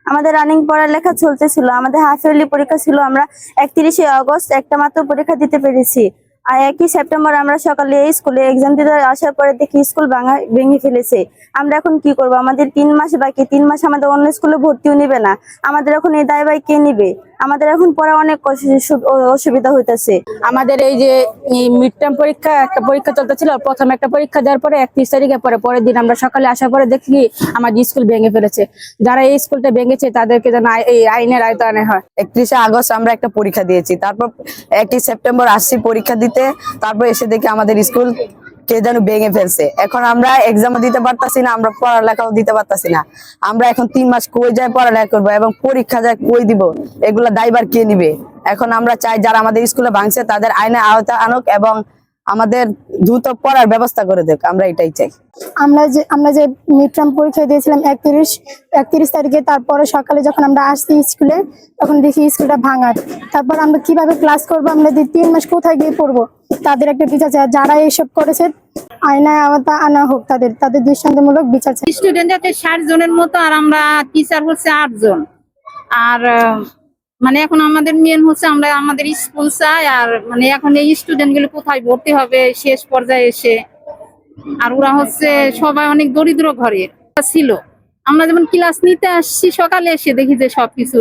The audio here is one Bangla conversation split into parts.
আমাদের রানিং পড়ালেখা চলতেছিল, আমাদের হাফ ইয়ারলি পরীক্ষা ছিল। আমরা 31শে অগস্ট একটা মাত্র পরীক্ষা দিতে পেরেছি। আর 1 সেপ্টেম্বর আমরা সকালে স্কুলে এক্সাম দিতে আসার পরে দেখি স্কুল ভেঙে ফেলেছে। আমরা এখন কি করব? আমাদের 3 মাস বাকি, 3 মাস আমাদের অন্য স্কুলে ভর্তিও নিবে না। আমাদের এখন এই দায়ভার কে নিবে? আমাদের এখন পড়া অনেক অসুবিধা হইতেছে। আমাদের এই যে মিড টার্ম পরীক্ষা, একটা পরীক্ষা চলতেছিল, প্রথম একটা পরীক্ষা দেওয়ার পরে 31 তারিখে পরের দিন আমরা সকালে আসার পরে দেখি আমাদের স্কুল ভেঙে ফেলেছে। যারা এই স্কুলটা ভেঙেছে তাদেরকে যেন এই আইনের আওতায় আনা হয়। 31শে আগস্ট আমরা একটা পরীক্ষা দিয়েছি, তারপর 1 সেপ্টেম্বর আসছি পরীক্ষা দিতে, তারপর এসে দেখি আমাদের স্কুল কে যেন ভেঙে ফেলছে। এখন আমরা এক্সামও দিতে পারতাছি না, আমরা পড়ালেখাও দিতে পারতাছি না। আমরা এখন 3 মাস কই যায় পড়ালেখা করবো এবং পরীক্ষা যায় কই দিব? এগুলা দায়ভার কে নিবে? এখন আমরা চাই যারা আমাদের স্কুলে ভাঙছে তাদের আইনের আওতায় আনুক এবং আমাদের দ্রুত পড়ার ব্যবস্থা করে দেখ, আমরা এটাই চাই। আমরা যে মিড টার্ম পরীক্ষা দিয়েছিলাম 31 তারিখে, তারপরে সকালে যখন আমরা আসছি স্কুলে তখন দেখি স্কুলটা ভাঙা। তারপর আমরা কিভাবে ক্লাস করবো? আমরা 3 মাস কোথায় গিয়ে পড়বো? তাদের একটা বিচার চাই। যারা এইসব করেছে আইনের আওতায় আনা হোক, তাদের দৃষ্টান্তমূলক বিচার চাই। স্টুডেন্ট আছে 60 জনের মতো, আর আমরা টিচার হচ্ছে 8 জন। আর মানে এখন আমাদের মেন হচ্ছে আমরা আমাদের স্কুল চাই। আর মানে এখন এই স্টুডেন্ট গুলো কোথায় ভর্তি হবে শেষ পর্যায়ে এসে? আর ওরা হচ্ছে সবাই অনেক দরিদ্র ঘরের ছিল। আমরা যেমন ক্লাস নিতে আসছি, সকালে এসে দেখি যে সবকিছু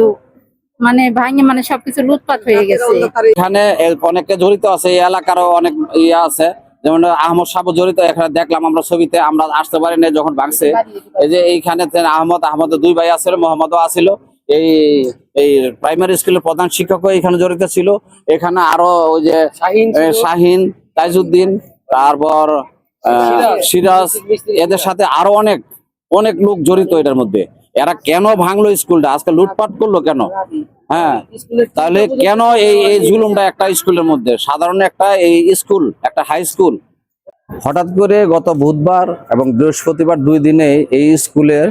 মানে ভাঙে, মানে সবকিছু লুটপাট হয়ে গেছে। এখানে অনেকে জড়িত আছে, এই এলাকারও অনেক আছে, যেমন আহমদ সাহেব জড়িত। এখানে দেখলাম আমরা ছবিতে, আমরা আসতে পারি না যখন ভাঙছে। এই যে এইখানে আহমদের 2 ভাই আছিল, মোহাম্মদও আছিল। এই প্রাইমারি স্কুলের প্রধান শিক্ষকও এখানে জড়িত ছিল। এখানে আরো ওই যে শাহিন, তাইজউদ্দিন, তারপর সিরাজ, এদের সাথে আরো অনেক লোক জড়িত এটার মধ্যে। এরা কেন ভাঙলো স্কুলটা, আজকে লুটপাট করলো কেন? হ্যাঁ, তাহলে কেন এই জুলুমটা একটা স্কুলের মধ্যে? সাধারণ একটা এই স্কুল, একটা হাই স্কুল। হঠাৎ করে গত বুধবার এবং বৃহস্পতিবার 2 দিনে এই স্কুলের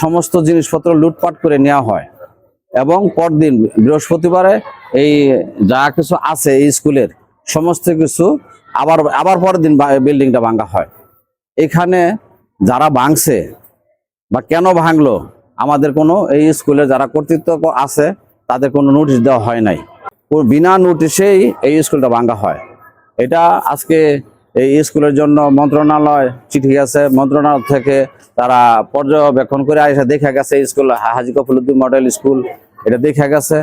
সমস্ত জিনিসপত্র লুটপাট করে নেওয়া হয় এবং পরদিন বৃহস্পতিবারে এই যা কিছু আছে এই স্কুলের সমস্ত কিছু আবার পরের দিন বিল্ডিংটা ভাঙা হয়। এখানে যারা ভাঙছে বা কেন ভাঙলো, আমাদের কোনো এই স্কুলে যারা কর্তৃত্ব আছে তাদের কোনো নোটিশ দেওয়া হয় নাই। বিনা নোটিশেই এই স্কুলটা ভাঙা হয়। এটা আজকে এই স্কুলের জন্য মন্ত্রণালয় চিঠি গেছে, মন্ত্রণালয় থেকে তারা পর্যবেক্ষণ করে এসে দেখা গেছে স্কুল হাজী গফরউদ্দিন মডেল স্কুল, এটা দেখা গেছে।